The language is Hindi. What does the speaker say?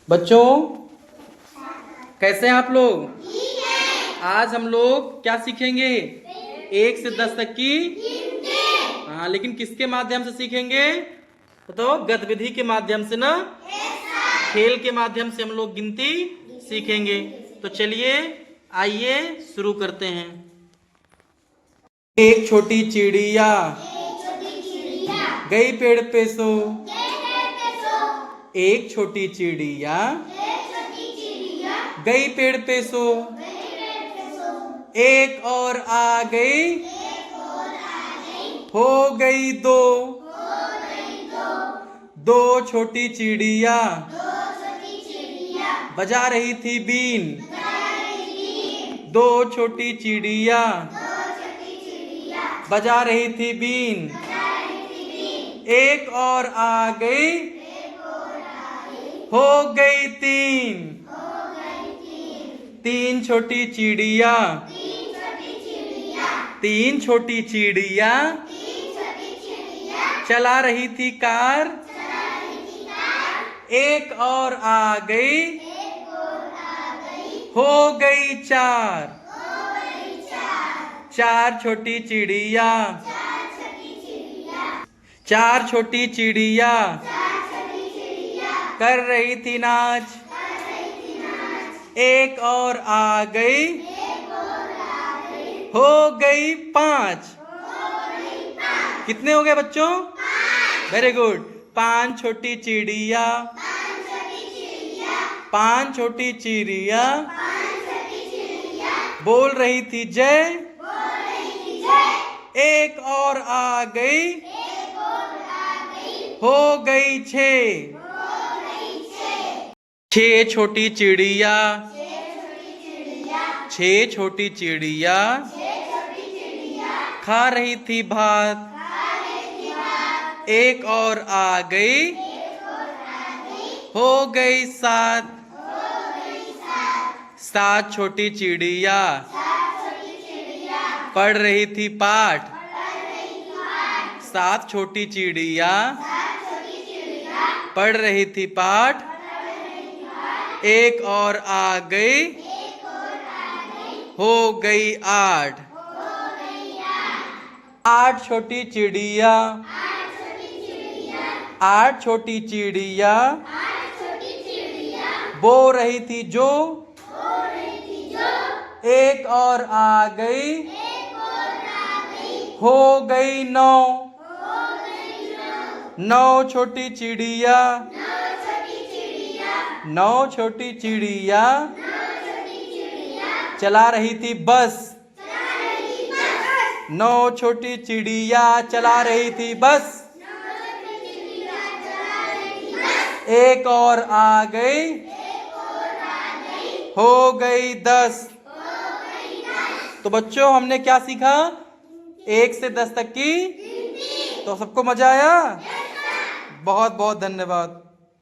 बच्चों कैसे हैं आप लोग? आज हम लोग क्या सीखेंगे? 1 से 10 तक की। हाँ, लेकिन किसके माध्यम से सीखेंगे? तो गतिविधि के माध्यम से ना, खेल के माध्यम से हम लोग गिनती सीखेंगे। तो चलिए आइए शुरू करते हैं। एक छोटी चिड़िया गई पेड़ पे सो। एक छोटी चिड़िया गई पेड़ पे सो। एक और आ गई हो गई दो। दो छोटी चिड़िया बजा रही थी बीन। दो छोटी चिड़िया बजा रही थी बीन। एक और आ गई हो गई तीन। तीन छोटी चिड़िया चला रही थी कार। एक और आ गई हो गई चार। चार छोटी चिड़िया कर रही थी नाच। एक और आ गई हो गई पांच। कितने हो गए बच्चों? Very good. पांच छोटी चिड़िया बोल रही थी जय। एक और आ गई हो गई छह। छह छोटी चिड़िया खा रही थी भात। एक और आ गई हो गई सात। सात छोटी चिड़िया पढ़ रही थी पाठ। सात छोटी चिड़िया पढ़ रही थी पाठ। एक और आ गई हो गई आठ। आठ छोटी चिड़िया बो रही थी जो। एक और आ गई हो गई नौ। नौ छोटी चिड़िया चला रही थी बस। नौ छोटी चिड़िया चला रही थी बस। एक और आ गई हो गई 10। तो बच्चों हमने क्या सीखा? 1 से 10 तक की। तो सबको मजा आया? बहुत बहुत धन्यवाद।